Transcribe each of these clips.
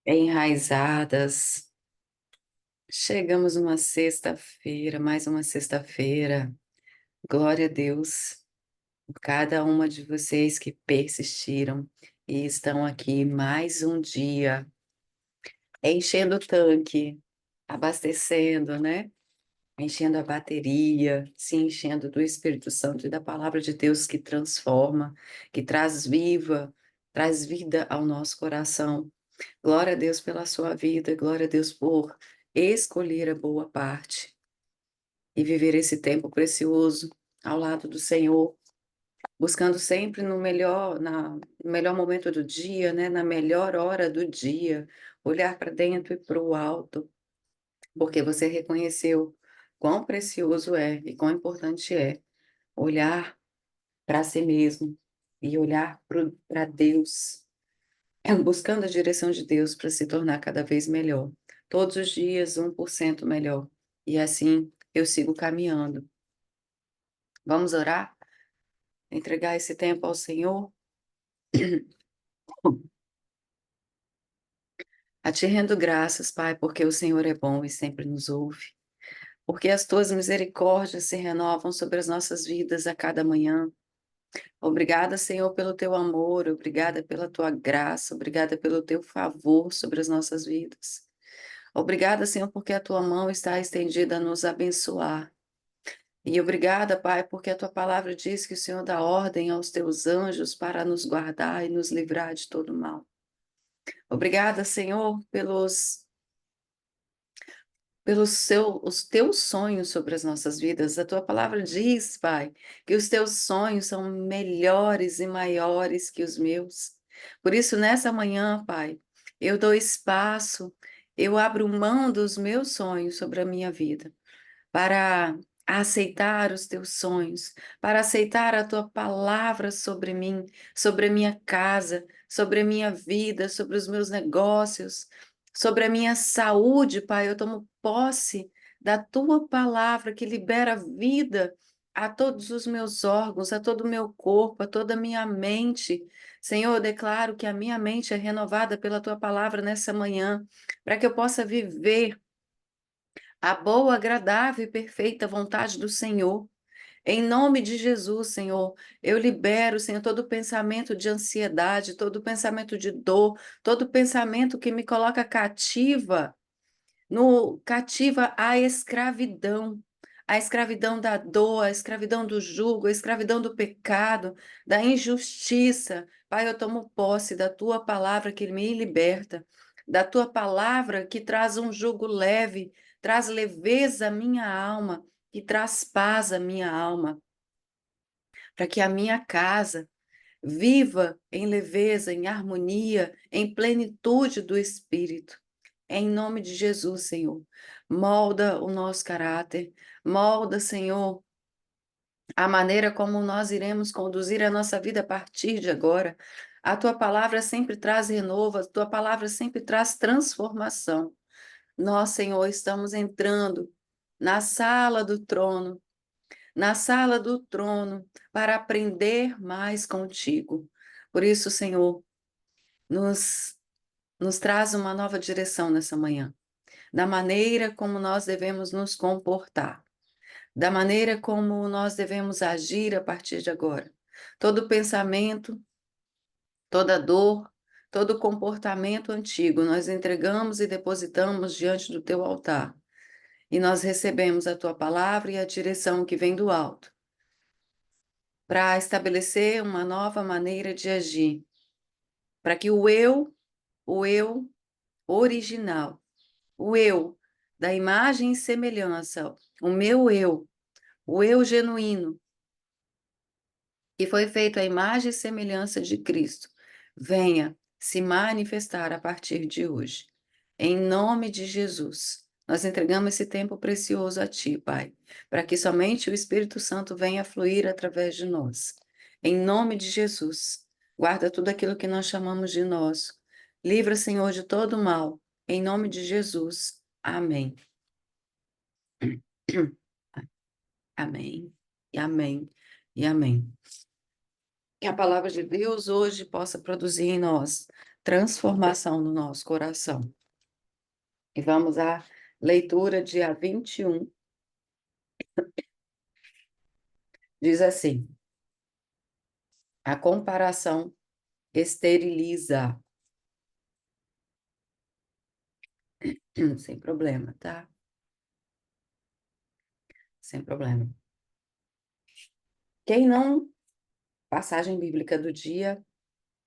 enraizadas. Chegamos uma sexta-feira, mais uma sexta-feira. Glória a Deus por cada uma de vocês que persistiram e estão aqui mais um dia, enchendo o tanque, abastecendo, né? Enchendo a bateria, se enchendo do Espírito Santo e da palavra de Deus que transforma, que traz vida ao nosso coração. Glória a Deus pela sua vida, glória a Deus por escolher a boa parte e viver esse tempo precioso ao lado do Senhor, buscando sempre no melhor momento do dia, né, na melhor hora do dia, olhar para dentro e para o alto, porque você reconheceu quão precioso é e quão importante é olhar para si mesmo e olhar para Deus, buscando a direção de Deus para se tornar cada vez melhor. Todos os dias, 1% melhor. E assim eu sigo caminhando. Vamos orar? Entregar esse tempo ao Senhor? A Te rendo graças, Pai, porque o Senhor é bom e sempre nos ouve. Porque as Tuas misericórdias se renovam sobre as nossas vidas a cada manhã. Obrigada, Senhor, pelo Teu amor, obrigada pela Tua graça, obrigada pelo Teu favor sobre as nossas vidas. Obrigada, Senhor, porque a Tua mão está estendida a nos abençoar. E obrigada, Pai, porque a Tua palavra diz que o Senhor dá ordem aos Teus anjos para nos guardar e nos livrar de todo mal. Obrigada, Senhor, os teus sonhos sobre as nossas vidas. A tua palavra diz, Pai, que os teus sonhos são melhores e maiores que os meus. Por isso, nessa manhã, Pai, eu dou espaço, eu abro mão dos meus sonhos sobre a minha vida, para aceitar os teus sonhos, para aceitar a tua palavra sobre mim, sobre a minha casa, sobre a minha vida, sobre os meus negócios, sobre a minha saúde, Pai. Eu tomo posse da tua palavra que libera vida a todos os meus órgãos, a todo o meu corpo, a toda a minha mente. Senhor, eu declaro que a minha mente é renovada pela tua palavra nessa manhã, para que eu possa viver a boa, agradável e perfeita vontade do Senhor. Em nome de Jesus, Senhor, eu libero, Senhor, todo pensamento de ansiedade, todo pensamento de dor, todo pensamento que me coloca cativa, no cativa a escravidão da dor, a escravidão do jugo, a escravidão do pecado, da injustiça. Pai, eu tomo posse da tua palavra que me liberta, da tua palavra que traz um jugo leve, traz leveza à minha alma, que traz paz à minha alma, para que a minha casa viva em leveza, em harmonia, em plenitude do Espírito. Em nome de Jesus, Senhor, molda o nosso caráter, molda, Senhor, a maneira como nós iremos conduzir a nossa vida a partir de agora. A tua palavra sempre traz renovo, a tua palavra sempre traz transformação. Nós, Senhor, estamos entrando na sala do trono, para aprender mais contigo. Por isso, Senhor, nos, nos traz uma nova direção nessa manhã, da maneira como nós devemos nos comportar, da maneira como nós devemos agir a partir de agora. Todo pensamento, toda dor, todo comportamento antigo, nós entregamos e depositamos diante do teu altar. E nós recebemos a tua palavra e a direção que vem do alto, para estabelecer uma nova maneira de agir, para que o eu original, o eu da imagem e semelhança, o eu genuíno, que foi feito à imagem e semelhança de Cristo, venha se manifestar a partir de hoje. Em nome de Jesus, nós entregamos esse tempo precioso a Ti, Pai, para que somente o Espírito Santo venha fluir através de nós. Em nome de Jesus, guarda tudo aquilo que nós chamamos de nosso. Livra, Senhor, de todo mal. Em nome de Jesus. Amém. Amém. E amém. E amém. Que a palavra de Deus hoje possa produzir em nós transformação no nosso coração. E vamos à leitura, dia 21, diz assim: a comparação esteriliza. Sem problema, tá? Sem problema. Quem não, passagem bíblica do dia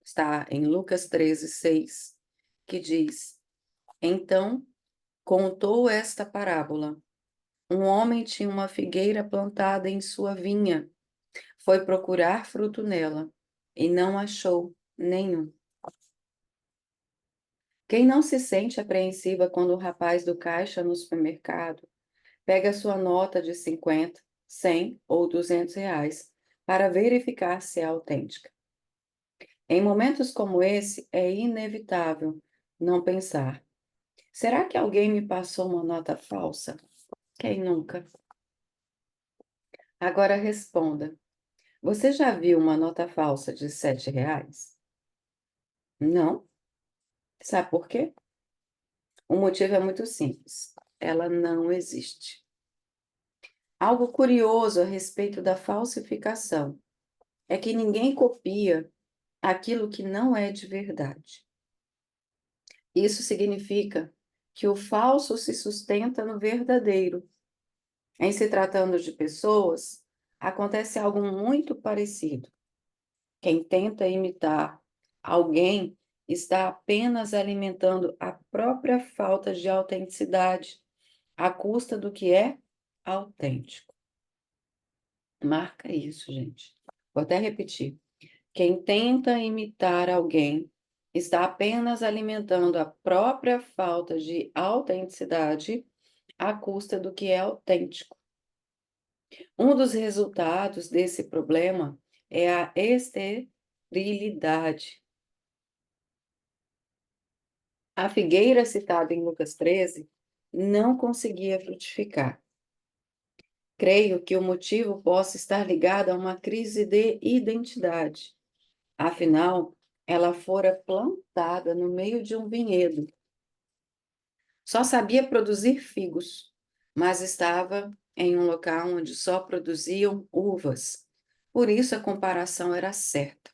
está em Lucas 13:6, que diz: então contou esta parábola. Um homem tinha uma figueira plantada em sua vinha. Foi procurar fruto nela e não achou nenhum. Quem não se sente apreensiva quando o rapaz do caixa no supermercado pega sua nota de 50, 100 ou R$ 200 para verificar se é autêntica? Em momentos como esse, é inevitável não pensar: será que alguém me passou uma nota falsa? Quem nunca? Agora responda: você já viu uma nota falsa de R$ 7? Não? Sabe por quê? O motivo é muito simples: ela não existe. Algo curioso a respeito da falsificação é que ninguém copia aquilo que não é de verdade. Isso significa que o falso se sustenta no verdadeiro. Em se tratando de pessoas, acontece algo muito parecido. Quem tenta imitar alguém está apenas alimentando a própria falta de autenticidade, à custa do que é autêntico. Marca isso, gente. Vou até repetir. Quem tenta imitar alguém está apenas alimentando a própria falta de autenticidade à custa do que é autêntico. Um dos resultados desse problema é a esterilidade. A figueira citada em Lucas 13 não conseguia frutificar. Creio que o motivo possa estar ligado a uma crise de identidade. Afinal, ela fora plantada no meio de um vinhedo. Só sabia produzir figos, mas estava em um local onde só produziam uvas. Por isso a comparação era certa.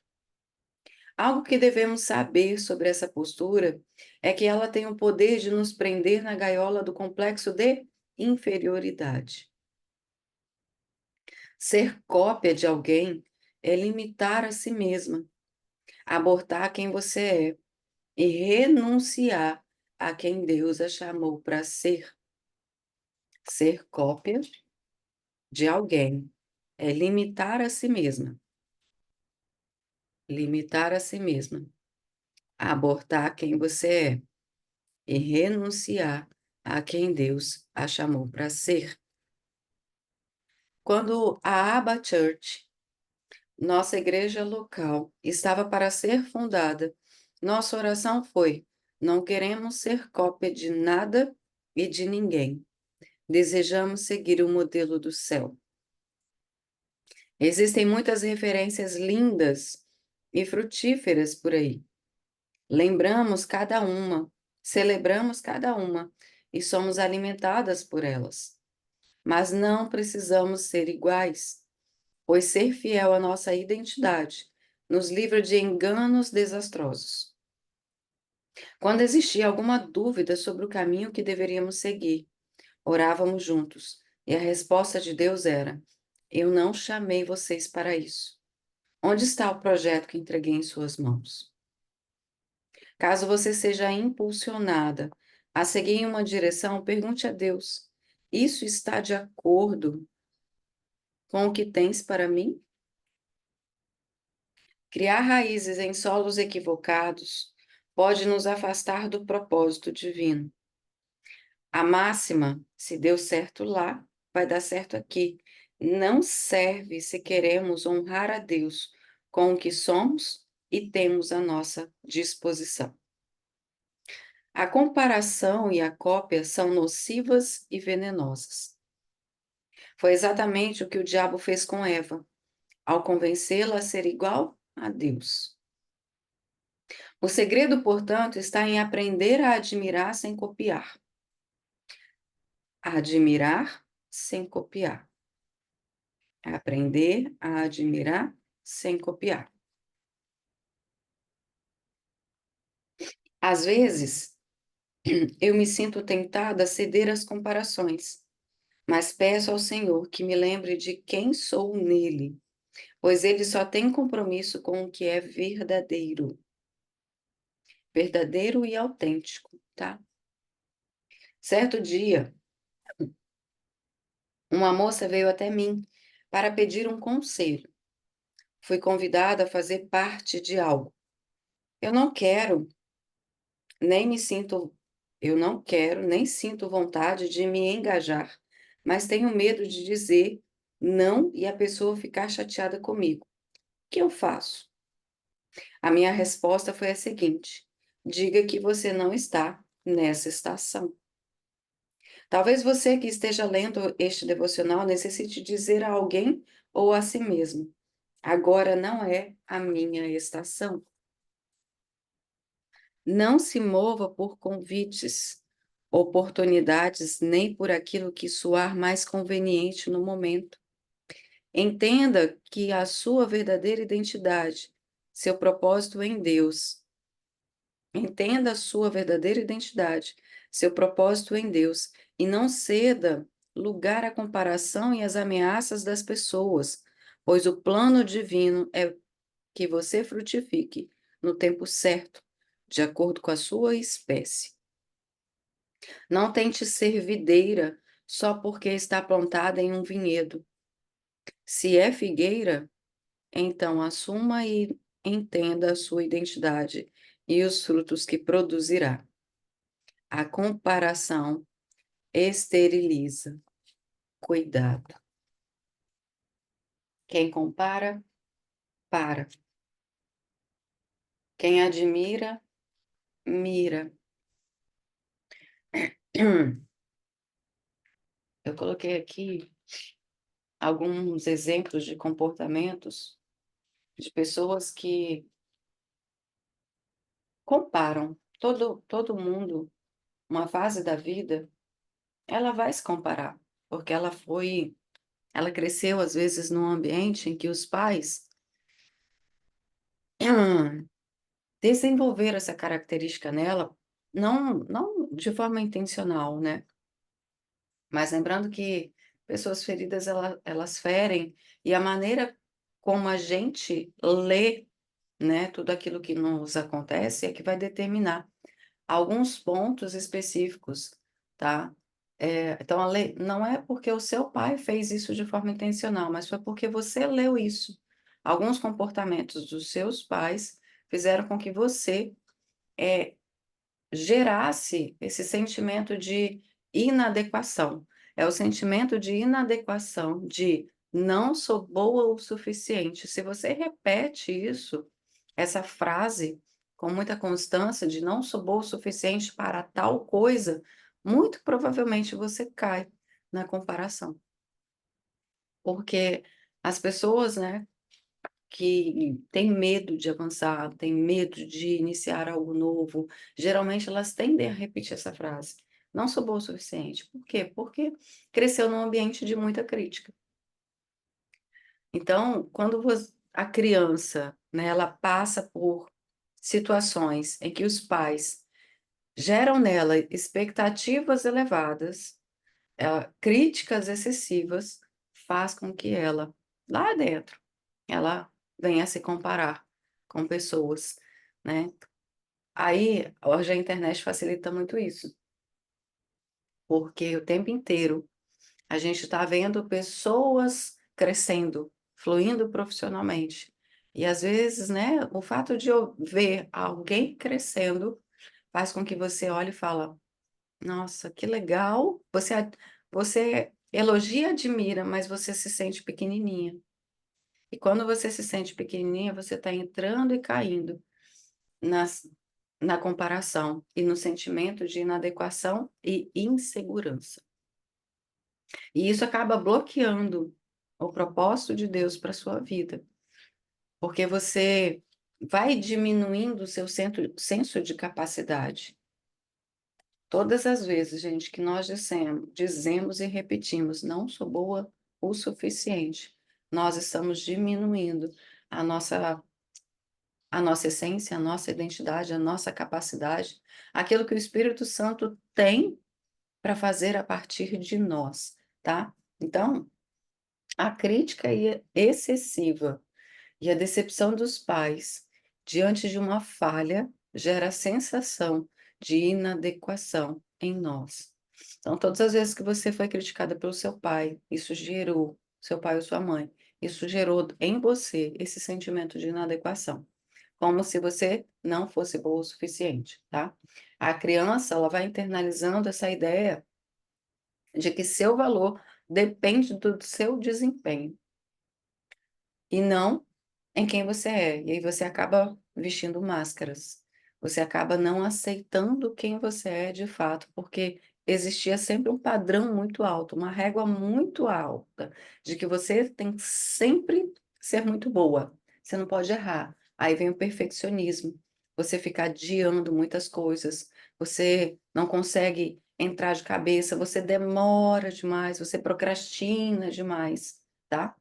Algo que devemos saber sobre essa postura é que ela tem o poder de nos prender na gaiola do complexo de inferioridade. Ser cópia de alguém é limitar a si mesma, abortar quem você é e renunciar a quem Deus a chamou para ser. Ser cópia de alguém é limitar a si mesma, abortar quem você é e renunciar a quem Deus a chamou para ser. Quando a Abba Church, nossa igreja local, estava para ser fundada, nossa oração foi: não queremos ser cópia de nada e de ninguém. Desejamos seguir o modelo do céu. Existem muitas referências lindas e frutíferas por aí. Lembramos cada uma, celebramos cada uma e somos alimentadas por elas. Mas não precisamos ser iguais, pois ser fiel à nossa identidade nos livra de enganos desastrosos. Quando existia alguma dúvida sobre o caminho que deveríamos seguir, orávamos juntos e a resposta de Deus era: eu não chamei vocês para isso. Onde está o projeto que entreguei em suas mãos? Caso você seja impulsionada a seguir em uma direção, pergunte a Deus: isso está de acordo com o que tens para mim? Criar raízes em solos equivocados pode nos afastar do propósito divino. A máxima, se deu certo lá, vai dar certo aqui, não serve se queremos honrar a Deus com o que somos e temos à nossa disposição. A comparação e a cópia são nocivas e venenosas. Foi exatamente o que o diabo fez com Eva, ao convencê-la a ser igual a Deus. O segredo, portanto, está em aprender a admirar sem copiar. Admirar sem copiar. Aprender a admirar sem copiar. Às vezes, eu me sinto tentada a ceder às comparações, mas peço ao Senhor que me lembre de quem sou nele, pois ele só tem compromisso com o que é verdadeiro, verdadeiro e autêntico, tá? Certo dia, uma moça veio até mim para pedir um conselho. Fui convidada a fazer parte de algo. Eu não quero, nem me sinto, eu não quero, nem sinto vontade de me engajar, mas tenho medo de dizer não e a pessoa ficar chateada comigo. O que eu faço? A minha resposta foi a seguinte: diga que você não está nessa estação. Talvez você que esteja lendo este devocional necessite dizer a alguém ou a si mesmo: agora não é a minha estação. Não se mova por convites, oportunidades, nem por aquilo que soar mais conveniente no momento. Entenda que a sua verdadeira identidade, seu propósito em Deus, entenda a sua verdadeira identidade, seu propósito em Deus, e não ceda lugar à comparação e às ameaças das pessoas, pois o plano divino é que você frutifique no tempo certo, de acordo com a sua espécie. Não tente ser videira só porque está plantada em um vinhedo. Se é figueira, então assuma e entenda a sua identidade e os frutos que produzirá. A comparação esteriliza. Cuidado. Quem compara, para. Quem admira, mira. Eu coloquei aqui alguns exemplos de comportamentos de pessoas que comparam. Todo mundo, uma fase da vida, ela vai se comparar, porque ela cresceu às vezes num ambiente em que os pais desenvolveram essa característica nela, não de forma intencional, né? Mas lembrando que pessoas feridas, elas ferem, e a maneira como a gente lê, né, tudo aquilo que nos acontece é que vai determinar alguns pontos específicos, tá? Então, não é porque o seu pai fez isso de forma intencional, mas foi porque você leu isso. Alguns comportamentos dos seus pais fizeram com que você eh, gerasse esse sentimento de inadequação. É o sentimento de inadequação, de não sou boa o suficiente. Se você repete isso, essa frase, com muita constância, de não sou boa o suficiente para tal coisa, muito provavelmente você cai na comparação. Porque as pessoas, né, que têm medo de avançar, têm medo de iniciar algo novo, geralmente elas tendem a repetir essa frase: "Não sou boa o suficiente". Por quê? Porque cresceu num ambiente de muita crítica. Então, quando a criança, né, ela passa por situações em que os pais geram nela expectativas elevadas, críticas excessivas, faz com que ela, lá dentro, ela venha a se comparar com pessoas, né. Aí, hoje a internet facilita muito isso, porque o tempo inteiro a gente está vendo pessoas crescendo, fluindo profissionalmente. E às vezes, né, o fato de eu ver alguém crescendo faz com que você olhe e fala: "Nossa, que legal". Você elogia e admira, mas você se sente pequenininha. E quando você se sente pequenininha, você está entrando e caindo nas na comparação e no sentimento de inadequação e insegurança. E isso acaba bloqueando o propósito de Deus para sua vida, porque você vai diminuindo o seu senso de capacidade. Todas as vezes, gente, que nós dizemos e repetimos: "Não sou boa o suficiente", nós estamos diminuindo a nossa a nossa essência, a nossa identidade, a nossa capacidade, aquilo que o Espírito Santo tem para fazer a partir de nós, tá. Então, a crítica excessiva e a decepção dos pais diante de uma falha gera a sensação de inadequação em nós. Então, todas as vezes que você foi criticada pelo seu pai, isso gerou, seu pai ou sua mãe, isso gerou em você esse sentimento de inadequação, como se você não fosse boa o suficiente, tá? A criança, ela vai internalizando essa ideia de que seu valor depende do seu desempenho. E não em quem você é. E aí você acaba vestindo máscaras. Você acaba não aceitando quem você é de fato, porque existia sempre um padrão muito alto, uma régua muito alta, de que você tem que sempre ser muito boa. Você não pode errar. Aí vem o perfeccionismo. Você fica adiando muitas coisas. Você não consegue entrar de cabeça, você demora demais, você procrastina demais, tá?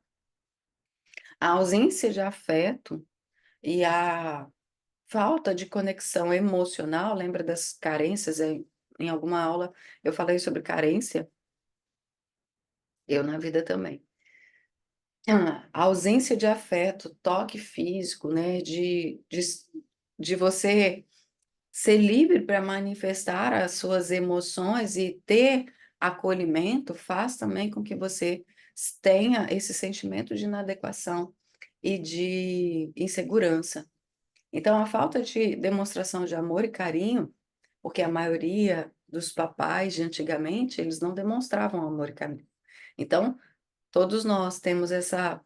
A ausência de afeto e a falta de conexão emocional, lembra das carências? Em alguma aula eu falei sobre carência, eu na vida também. A ausência de afeto, toque físico, né, de você ser livre para manifestar as suas emoções e ter acolhimento, faz também com que você tenha esse sentimento de inadequação e de insegurança. Então, a falta de demonstração de amor e carinho, porque a maioria dos papais de antigamente, eles não demonstravam amor e carinho. Então, todos nós temos essa,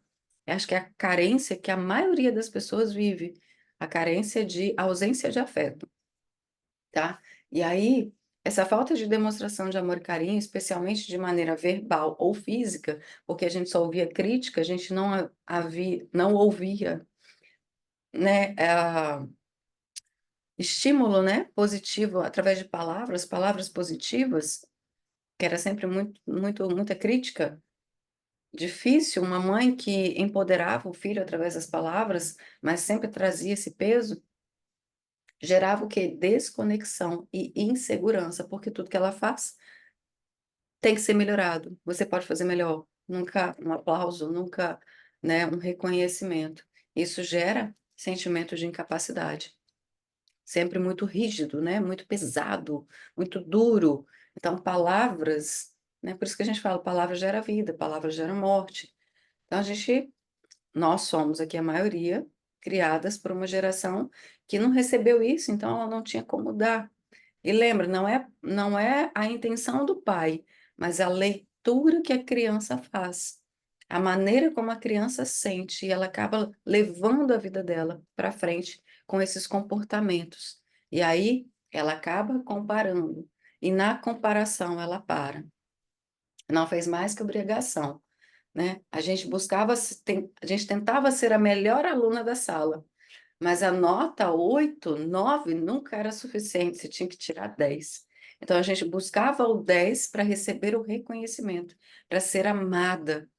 acho que é a carência que a maioria das pessoas vive, a carência de ausência de afeto, tá? E aí, essa falta de demonstração de amor e carinho, especialmente de maneira verbal ou física, porque a gente só ouvia crítica, a gente não ouvia, né, estímulo, né, positivo através de palavras, palavras positivas, que era sempre muita crítica. Difícil, uma mãe que empoderava o filho através das palavras, mas sempre trazia esse peso, gerava o quê? Desconexão e insegurança, porque tudo que ela faz tem que ser melhorado. Você pode fazer melhor. Nunca um aplauso, nunca, né, um reconhecimento. Isso gera sentimento de incapacidade. Sempre muito rígido, né, muito pesado, muito duro. Então palavras, né, por isso que a gente fala: "Palavra gera vida, palavra gera morte". Então nós somos aqui a maioria, criadas por uma geração que não recebeu isso, então ela não tinha como dar. E lembra, não é a intenção do pai, mas a leitura que a criança faz, a maneira como a criança sente, e ela acaba levando a vida dela para frente com esses comportamentos. E aí ela acaba comparando, e na comparação ela para. Não fez mais que obrigação, né. A gente tentava ser a melhor aluna da sala, mas a nota 8, 9 nunca era suficiente, você tinha que tirar 10. Então a gente buscava o 10 para receber o reconhecimento, para ser amada.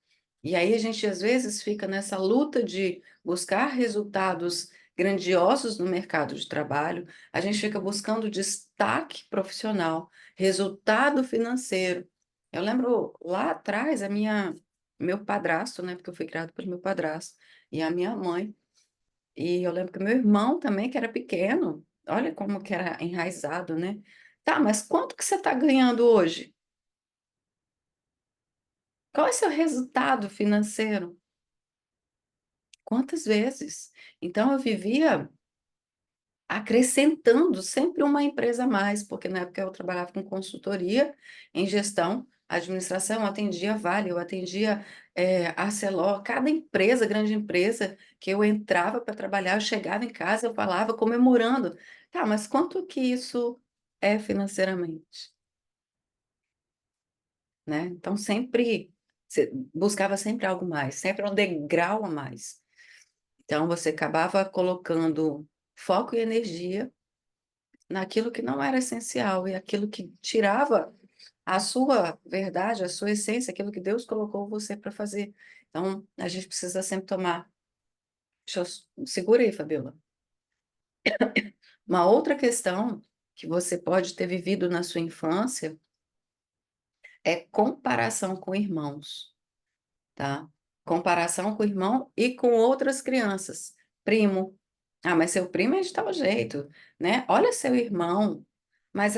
E aí a gente às vezes fica nessa luta de buscar resultados grandiosos no mercado de trabalho, a gente fica buscando destaque profissional, resultado financeiro. Eu lembro lá atrás a minha meu padrasto, né, porque eu fui criada pelo meu padrasto, e a minha mãe, e eu lembro que meu irmão também, que era pequeno, olha como que era enraizado, né. "Tá, mas quanto que você está ganhando hoje? Qual é seu resultado financeiro?" Quantas vezes? Então eu vivia acrescentando sempre uma empresa a mais, porque na época eu trabalhava com consultoria em gestão, administração, eu atendia Vale, eu atendia, Arcelor, cada empresa, grande empresa que eu entrava para trabalhar, eu chegava em casa, eu falava comemorando: "Tá, mas quanto que isso é financeiramente?", né. Então sempre buscava sempre algo mais, sempre um degrau a mais. Então você acabava colocando foco e energia naquilo que não era essencial e aquilo que tirava a sua verdade, a sua essência, aquilo que Deus colocou você para fazer. Então, a gente precisa sempre tomar. Segura aí, Fabiola. Uma outra questão que você pode ter vivido na sua infância é comparação com irmãos, tá? Comparação com o irmão e com outras crianças. Primo. Ah, mas seu primo é de tal jeito, né? Olha seu irmão. Mas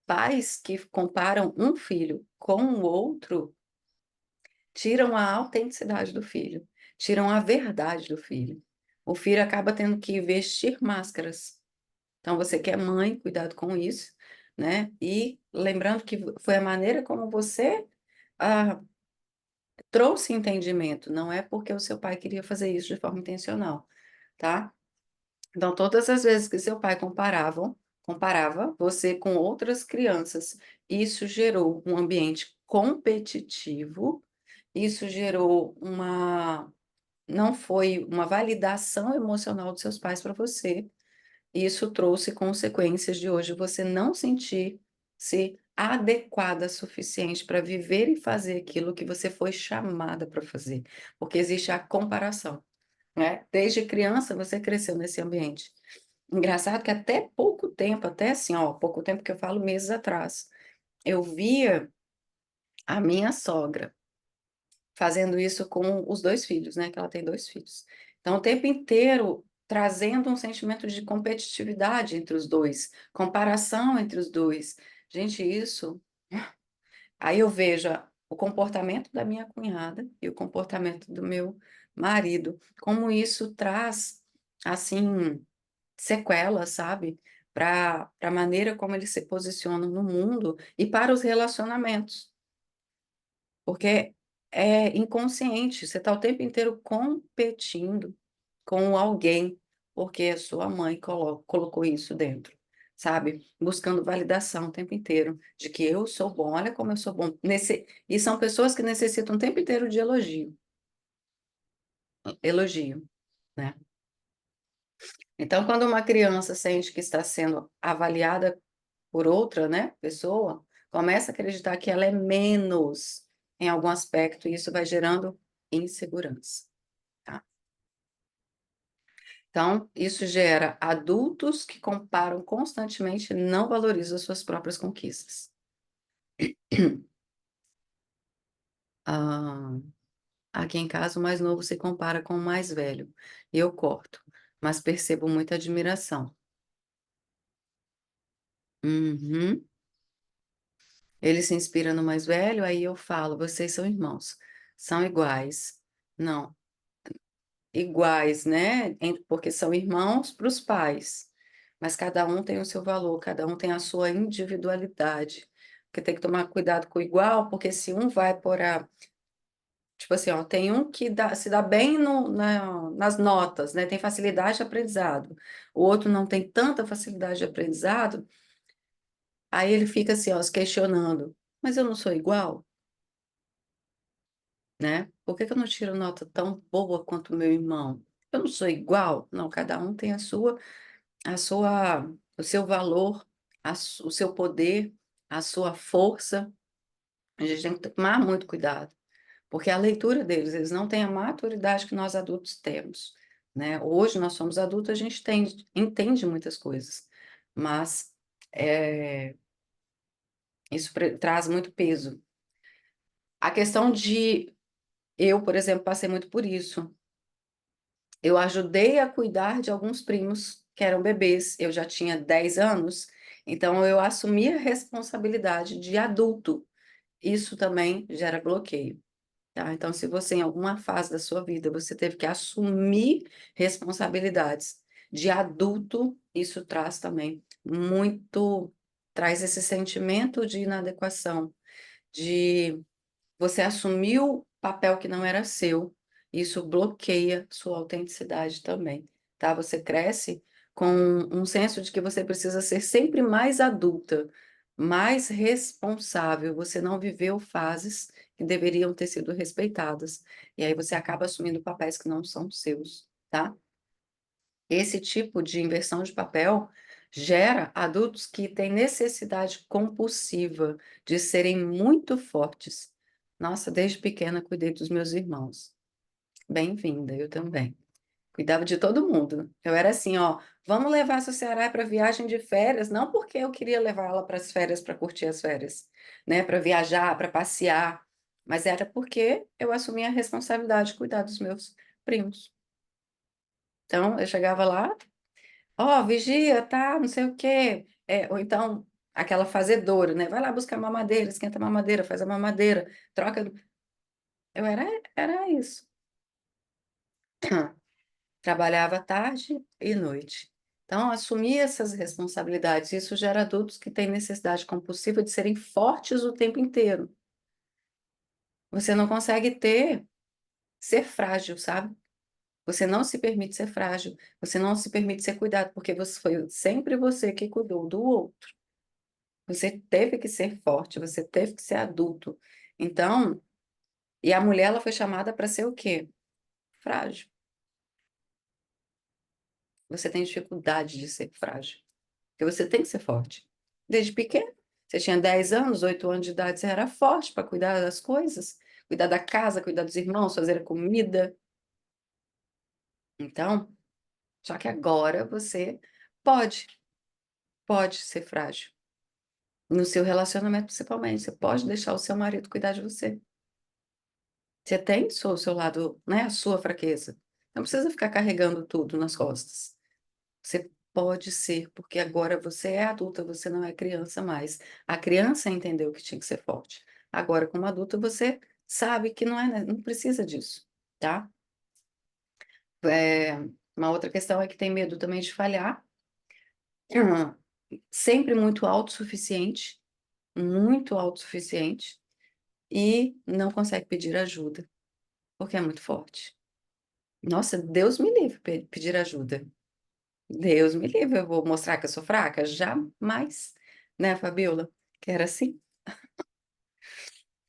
pais que comparam um filho com o outro tiram a autenticidade do filho, tiram a verdade do filho. O filho acaba tendo que vestir máscaras. Então, você que é mãe, cuidado com isso, né? E lembrando que foi a maneira como você ah, trouxe entendimento, não é porque o seu pai queria fazer isso de forma intencional, tá? Então, todas as vezes que seu pai comparava você com outras crianças, isso gerou um ambiente competitivo, isso gerou não foi uma validação emocional dos seus pais para você. Isso trouxe consequências de hoje você não sentir-se adequada o suficiente para viver e fazer aquilo que você foi chamada para fazer, porque existe a comparação, né? Desde criança você cresceu nesse ambiente. Engraçado que até pouco tempo, até assim, ó, pouco tempo que eu falo meses atrás, eu via a minha sogra fazendo isso com os dois filhos, né? Que ela tem dois filhos. Então, o tempo inteiro trazendo um sentimento de competitividade entre os dois, comparação entre os dois. Gente, isso. Aí eu vejo o comportamento da minha cunhada e o comportamento do meu marido, como isso traz, assim, sequelas, sabe? Para a maneira como eles se posicionam no mundo e para os relacionamentos. Porque é inconsciente, você está o tempo inteiro competindo com alguém, porque a sua mãe colocou isso dentro, sabe? Buscando validação o tempo inteiro, de que eu sou bom, olha como eu sou bom. E são pessoas que necessitam o tempo inteiro de elogio, né? Então, quando uma criança sente que está sendo avaliada por outra, né, pessoa, começa a acreditar que ela é menos em algum aspecto, e isso vai gerando insegurança, tá? Então, isso gera adultos que comparam constantemente e não valorizam as suas próprias conquistas. Ah, aqui em casa, o mais novo se compara com o mais velho. Eu corto, mas percebo muita admiração. Uhum. Ele se inspira no mais velho, aí eu falo, vocês são irmãos, são iguais. Não, iguais, né? Porque são irmãos para os pais, mas cada um tem o seu valor, cada um tem a sua individualidade. Porque tem que tomar cuidado com o igual, porque se um vai por a. Tipo assim, ó, tem um que se dá bem nas notas, né? Tem facilidade de aprendizado. O outro não tem tanta facilidade de aprendizado, aí ele fica assim, ó, se questionando. Mas eu não sou igual, né? Por que que eu não tiro nota tão boa quanto o meu irmão? Eu não sou igual? Não, cada um tem o seu valor, o seu poder, a sua força. A gente tem que tomar muito cuidado, porque a leitura deles, eles não têm a maturidade que nós adultos temos, né? Hoje nós somos adultos, a gente entende muitas coisas, mas é, isso traz muito peso. A questão de eu, por exemplo, passei muito por isso. Eu ajudei a cuidar de alguns primos que eram bebês. Eu já tinha 10 anos, então eu assumi a responsabilidade de adulto. Isso também gera bloqueio, tá? Então, se você, em alguma fase da sua vida, você teve que assumir responsabilidades de adulto, isso traz também traz esse sentimento de inadequação, de você assumiu papel que não era seu, isso bloqueia sua autenticidade também, tá? Você cresce com um senso de que você precisa ser sempre mais adulta, mais responsável. Você não viveu fases que deveriam ter sido respeitadas. E aí você acaba assumindo papéis que não são seus, tá? Esse tipo de inversão de papel gera adultos que têm necessidade compulsiva de serem muito fortes. Nossa, desde pequena cuidei dos meus irmãos. Bem-vinda, eu também. Cuidava de todo mundo. Eu era assim, ó, vamos levar essa Ceará para viagem de férias, não porque eu queria levar ela para as férias para curtir as férias, né, para viajar, para passear, mas era porque eu assumia a responsabilidade de cuidar dos meus primos. Então, eu chegava lá, ó, vigia, tá, não sei o quê. Ou então, aquela fazedora, né? Vai lá buscar mamadeira, esquenta a mamadeira, faz a mamadeira, troca. Eu era isso. Trabalhava tarde e noite. Então, assumir essas responsabilidades, isso gera adultos que têm necessidade compulsiva de serem fortes o tempo inteiro. Você não consegue ser frágil, sabe? Você não se permite ser frágil, você não se permite ser cuidado, porque você foi sempre você que cuidou do outro. Você teve que ser forte, você teve que ser adulto. Então, e a mulher ela foi chamada para ser o quê? Frágil. Você tem dificuldade de ser frágil, porque você tem que ser forte. Desde pequeno, você tinha 10 anos, 8 anos de idade, você era forte para cuidar das coisas, cuidar da casa, cuidar dos irmãos, fazer a comida. Então, só que agora você pode, pode ser frágil. No seu relacionamento, principalmente, você pode deixar o seu marido cuidar de você. Você tem o seu lado, né, a sua fraqueza. Não precisa ficar carregando tudo nas costas. Você pode ser, porque agora você é adulta, você não é criança mais. A criança entendeu que tinha que ser forte. Agora, como adulta, você sabe que não é, né, não precisa disso, tá? É, uma outra questão é que tem medo também de falhar. Hum, Sempre muito autossuficiente, e não consegue pedir ajuda, porque é muito forte. Nossa, Deus me livre pedir ajuda. Deus me livre, eu vou mostrar que eu sou fraca? Jamais, né, Fabiola? Que era assim.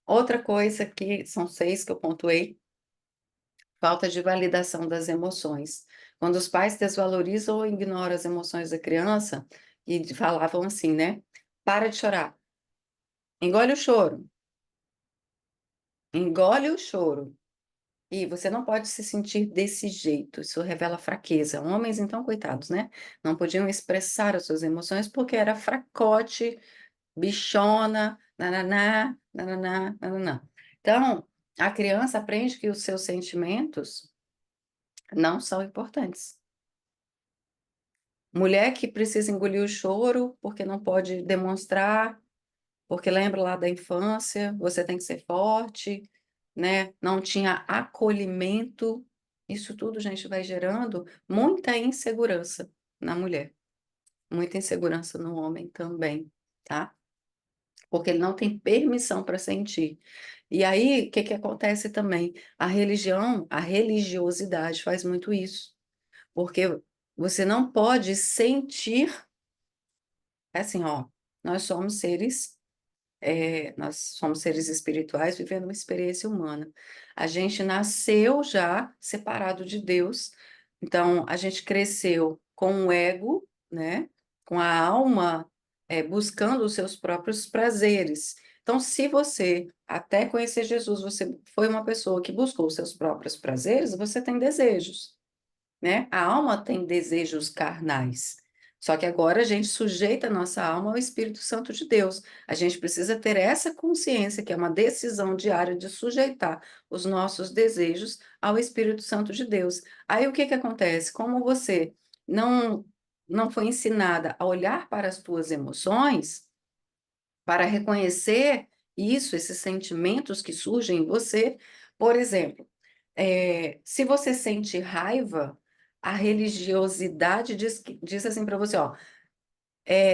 Outra coisa que são 6 que eu pontuei, falta de validação das emoções. Quando os pais desvalorizam ou ignoram as emoções da criança, e falavam assim, né? Para de chorar, engole o choro, engole o choro. E você não pode se sentir desse jeito, isso revela fraqueza. Homens, então, coitados, né? Não podiam expressar as suas emoções porque era fracote, bichona, nananá, nananá, nananá. Então, a criança aprende que os seus sentimentos não são importantes. Mulher que precisa engolir o choro porque não pode demonstrar, porque lembra lá da infância, você tem que ser forte, né? Não tinha acolhimento. Isso tudo, gente, vai gerando muita insegurança na mulher, muita insegurança no homem também, tá? Porque ele não tem permissão para sentir. E aí, o que que acontece também? A religião, a religiosidade faz muito isso, porque você não pode sentir, é assim, ó, nós somos seres, nós somos seres espirituais vivendo uma experiência humana. A gente nasceu já separado de Deus, então a gente cresceu com o ego, né? Com a alma, buscando os seus próprios prazeres. Então, se você, até conhecer Jesus, você foi uma pessoa que buscou os seus próprios prazeres, você tem desejos, né? A alma tem desejos carnais. Só que agora a gente sujeita a nossa alma ao Espírito Santo de Deus. A gente precisa ter essa consciência, que é uma decisão diária de sujeitar os nossos desejos ao Espírito Santo de Deus. Aí o que que acontece? Como você não não foi ensinada a olhar para as tuas emoções, para reconhecer isso, esses sentimentos que surgem em você. Por exemplo, se você sente raiva, a religiosidade diz assim para você, ó,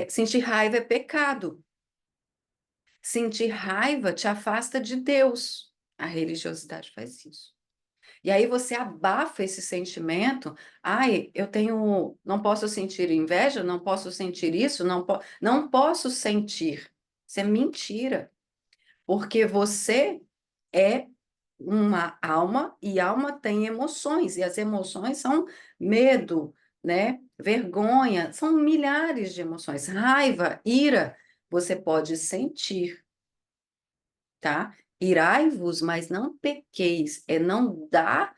sentir raiva é pecado. Sentir raiva te afasta de Deus. A religiosidade faz isso. E aí você abafa esse sentimento. Ai, eu tenho, não posso sentir inveja, não posso sentir isso, não posso sentir. Isso é mentira. Porque você é uma alma, e alma tem emoções, e as emoções são medo, né? Vergonha, são milhares de emoções. Raiva, ira, você pode sentir, tá? Irai-vos, mas não pequeis, é não dar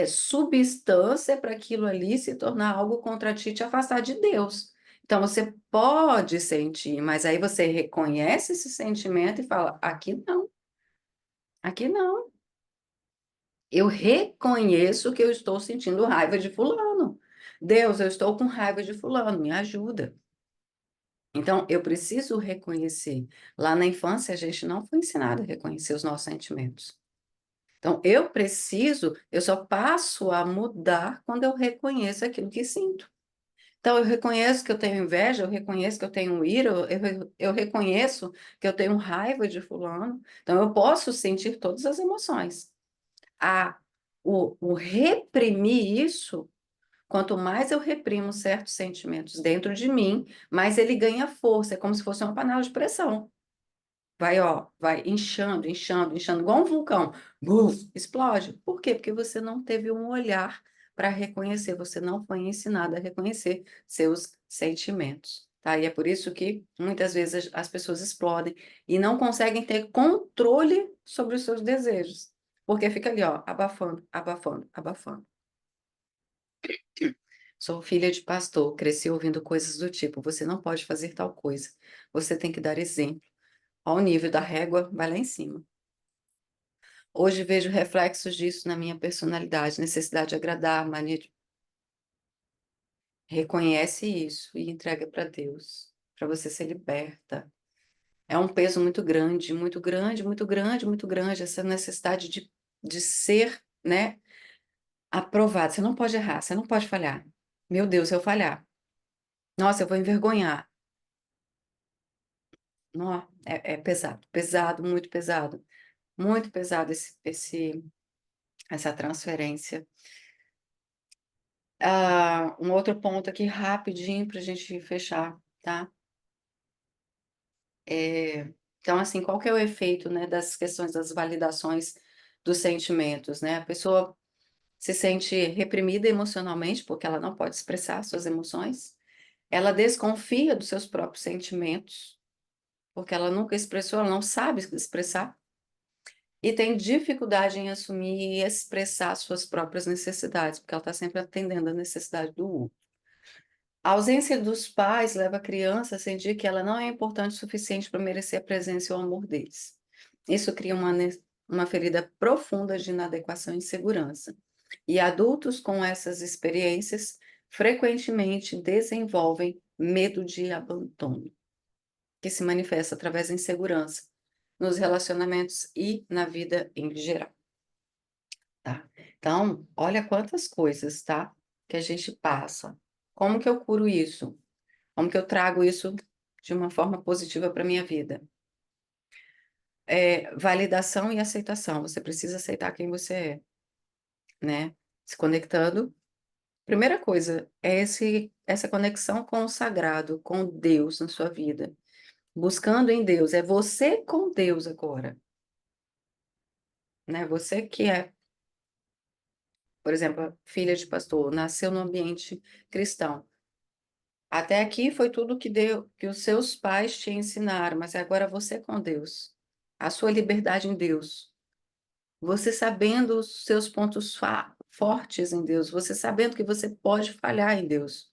substância para aquilo ali se tornar algo contra ti, te afastar de Deus. Então você pode sentir, mas aí você reconhece esse sentimento e fala: aqui não, aqui não. Eu reconheço que eu estou sentindo raiva de fulano. Deus, eu estou com raiva de fulano, me ajuda. Então, eu preciso reconhecer. Lá na infância, a gente não foi ensinado a reconhecer os nossos sentimentos. Então, eu só passo a mudar quando eu reconheço aquilo que sinto. Então, eu reconheço que eu tenho inveja, eu reconheço que eu tenho ira, eu reconheço que eu tenho raiva de fulano. Então, eu posso sentir todas as emoções. A, o reprimir isso, quanto mais eu reprimo certos sentimentos dentro de mim, mais ele ganha força, é como se fosse uma panela de pressão. Vai, ó, vai inchando, inchando, inchando, igual um vulcão. Buf, explode. Por quê? Porque você não teve um olhar para reconhecer, você não foi ensinado a reconhecer seus sentimentos, tá? E é por isso que muitas vezes as pessoas explodem e não conseguem ter controle sobre os seus desejos, porque fica ali, ó, abafando, abafando, abafando. Sou filha de pastor, cresci ouvindo coisas do tipo: você não pode fazer tal coisa, você tem que dar exemplo. Ao nível da régua, vai lá em cima. Hoje vejo reflexos disso na minha personalidade, necessidade de agradar, mania de... Reconhece isso e entrega para Deus, para você ser liberta. É um peso muito grande, muito grande, muito grande, muito grande, essa necessidade de ser, né, aprovado. Você não pode errar, você não pode falhar. Meu Deus, se eu falhar, nossa, eu vou envergonhar. Nó, é pesado, pesado, muito pesado essa transferência. Um outro ponto aqui rapidinho para a gente fechar, tá? Então, assim, qual que é o efeito, né, das questões das validações dos sentimentos, né? A pessoa se sente reprimida emocionalmente porque ela não pode expressar suas emoções, ela desconfia dos seus próprios sentimentos, porque ela nunca expressou, ela não sabe expressar, e tem dificuldade em assumir e expressar suas próprias necessidades, porque ela está sempre atendendo a necessidade do outro. A ausência dos pais leva a criança a sentir que ela não é importante o suficiente para merecer a presença e o amor deles. Isso cria uma ferida profunda de inadequação e insegurança. E adultos com essas experiências frequentemente desenvolvem medo de abandono, que se manifesta através da insegurança nos relacionamentos e na vida em geral, tá? Então, olha quantas coisas, tá? Que a gente passa. Como que eu curo isso? Como que eu trago isso de uma forma positiva para minha vida? Validação e aceitação. Você precisa aceitar quem você é, né? Se conectando. Primeira coisa é essa conexão com o sagrado, com Deus na sua vida. Buscando em Deus. É você com Deus agora, né? Você que é, por exemplo, filha de pastor, nasceu no ambiente cristão. Até aqui foi tudo que os seus pais te ensinaram, mas é agora você com Deus. A sua liberdade em Deus. Você sabendo os seus pontos fortes em Deus, você sabendo que você pode falhar em Deus.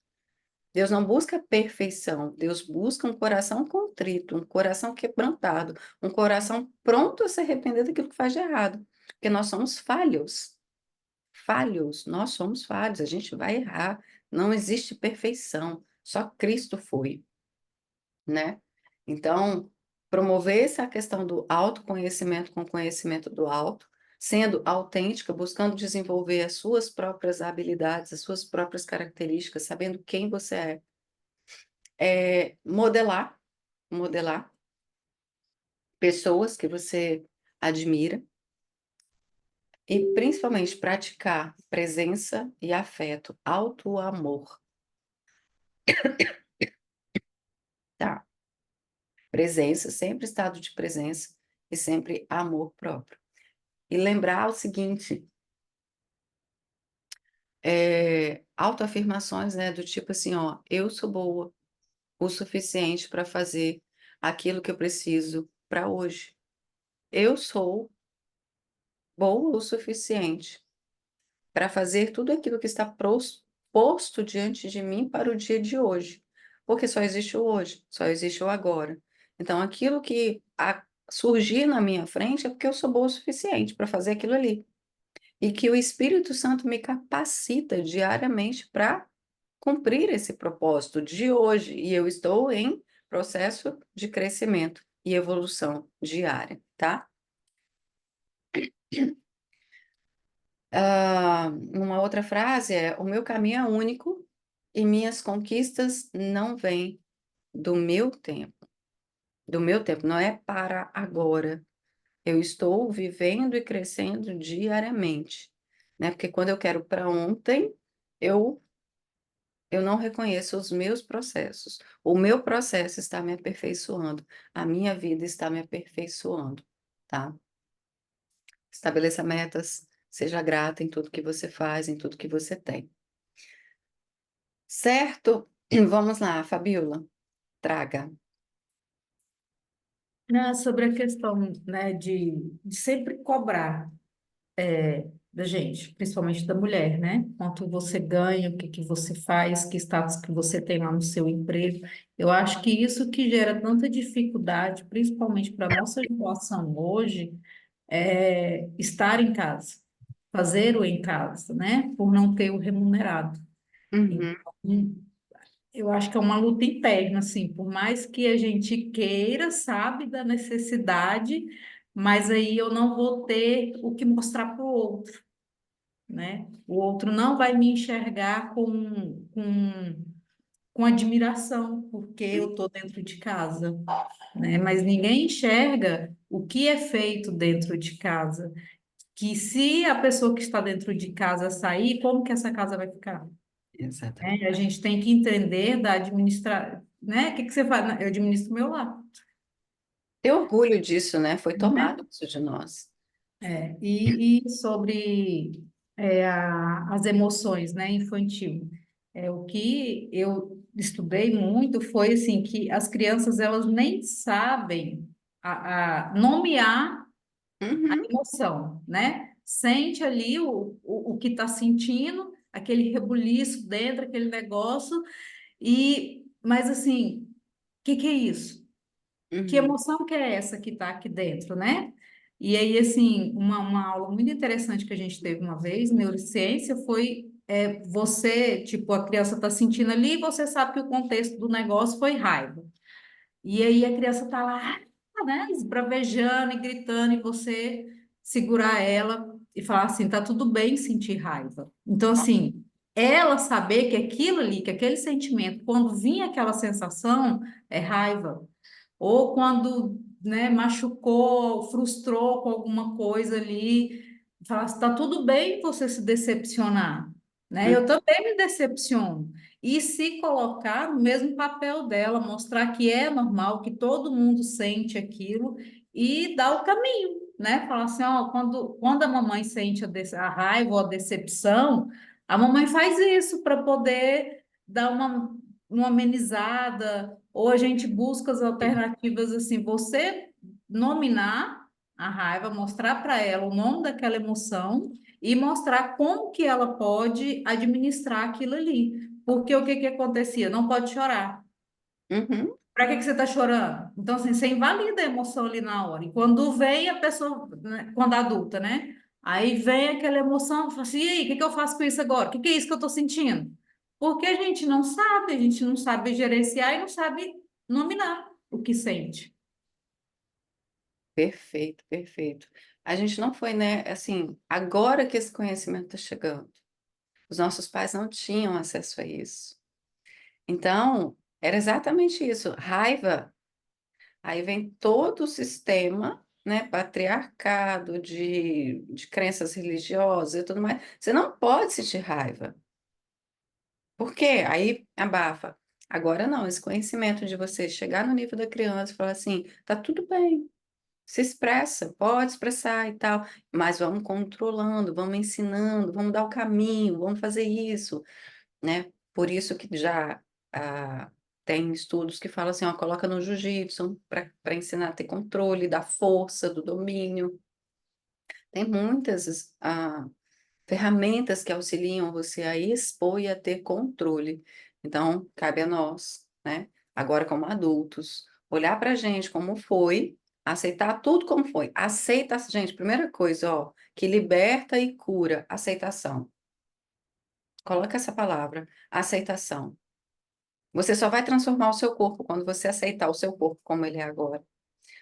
Deus não busca perfeição, Deus busca um coração contrito, um coração quebrantado, um coração pronto a se arrepender daquilo que faz de errado. Porque nós somos falhos, falhos, nós somos falhos, a gente vai errar, não existe perfeição, só Cristo foi, né? Então, promover essa questão do autoconhecimento com conhecimento do alto, sendo autêntica, buscando desenvolver as suas próprias habilidades, as suas próprias características, sabendo quem você modelar, modelar pessoas que você admira e principalmente praticar presença e afeto, auto-amor, tá? Presença, sempre estado de presença e sempre amor próprio. E lembrar o seguinte, autoafirmações, né, do tipo assim, ó, eu sou boa o suficiente para fazer aquilo que eu preciso para hoje. Eu sou boa o suficiente para fazer tudo aquilo que está posto diante de mim para o dia de hoje, porque só existe o hoje, só existe o agora. Então, aquilo que surgir na minha frente é porque eu sou boa o suficiente para fazer aquilo ali. E que o Espírito Santo me capacita diariamente para cumprir esse propósito de hoje. E eu estou em processo de crescimento e evolução diária, tá? Uma outra frase é: o meu caminho é único e minhas conquistas não vêm do meu tempo. Do meu tempo, não é para agora. Eu estou vivendo e crescendo diariamente, né? Porque quando eu quero para ontem, eu eu não reconheço os meus processos. O meu processo está me aperfeiçoando, a minha vida está me aperfeiçoando, tá? Estabeleça metas, seja grata em tudo que você faz, em tudo que você tem. Certo? Vamos lá, Fabiola, traga. Né, sobre a questão, né, de sempre cobrar da gente, principalmente da mulher, né? Quanto você ganha, o que que você faz, que status que você tem lá no seu emprego. Eu acho que isso que gera tanta dificuldade, principalmente para a nossa geração hoje, é estar em casa, fazer o em casa, né? Por não ter o remunerado. Uhum, Então, eu acho que é uma luta interna, assim, por mais que a gente queira, sabe, da necessidade, mas aí eu não vou ter o que mostrar para o outro, né? O outro não vai me enxergar com admiração, porque eu estou dentro de casa, né? Mas ninguém enxerga o que é feito dentro de casa, que se a pessoa que está dentro de casa sair, como que essa casa vai ficar? exatamente. Né? A gente tem que entender da administrar, né? O que que você faz? Eu administro o meu lar. Ter orgulho disso, né? Foi Né? tomado isso de nós. E sobre as emoções, né, infantil. O que eu estudei muito foi assim que as crianças elas nem sabem a nomear Uhum, emoção, né? Sente ali o que está sentindo, aquele rebuliço dentro, aquele negócio, mas assim, o que que é isso? Que uhum, emoção que é essa que está aqui dentro, né? E aí, assim, uma aula muito interessante que a gente teve uma vez, neurociência, foi você, tipo, a criança está sentindo ali e você sabe que o contexto do negócio foi raiva. E aí a criança está lá, né, esbravejando e gritando, e você segurar ela e falar assim, tá tudo bem sentir raiva. Então, assim, ela saber que aquilo ali, que aquele sentimento, quando vinha aquela sensação, é raiva ou quando, né, machucou, frustrou com alguma coisa ali, falar, está tudo bem você se decepcionar, né? uhum, Eu também me decepciono. E se colocar no mesmo papel dela, mostrar que é normal, que todo mundo sente aquilo e dar o caminho, né? Falar assim, ó, quando a mamãe sente a raiva ou a decepção, a mamãe faz isso para poder dar uma amenizada, ou a gente busca as alternativas assim, você nominar a raiva, mostrar para ela o nome daquela emoção e mostrar como que ela pode administrar aquilo ali. Porque o que que acontecia? Não pode chorar. uhum. Para que que você está chorando? Então, assim, você invalida a emoção ali na hora. E quando vem a pessoa, né, quando adulta, né? Aí vem aquela emoção, fala assim, e aí, o que que eu faço com isso agora? O que que é isso que eu estou sentindo? Porque a gente não sabe gerenciar e não sabe nominar o que sente. Perfeito, perfeito. A gente não foi, né? Assim, agora que esse conhecimento está chegando. Os nossos pais não tinham acesso a isso. Então, era exatamente isso. Raiva. Aí vem todo o sistema, né, patriarcado, de crenças religiosas e tudo mais. Você não pode sentir raiva. Por quê? Aí abafa. Agora não, esse conhecimento de você chegar no nível da criança e falar assim, tá tudo bem. Se expressa, pode expressar e tal, mas vamos controlando, vamos ensinando, vamos dar o caminho, vamos fazer isso, né? Por isso que já tem estudos que falam assim, ó, coloca no jiu-jitsu para ensinar a ter controle da força, do domínio. Tem muitas ferramentas que auxiliam você a expor e a ter controle. Então, cabe a nós, né? Agora, como adultos, olhar para a gente como foi, aceitar tudo como foi. Aceita, gente, primeira coisa, ó, que liberta e cura, aceitação. Coloca essa palavra, aceitação. Você só vai transformar o seu corpo quando você aceitar o seu corpo como ele é agora.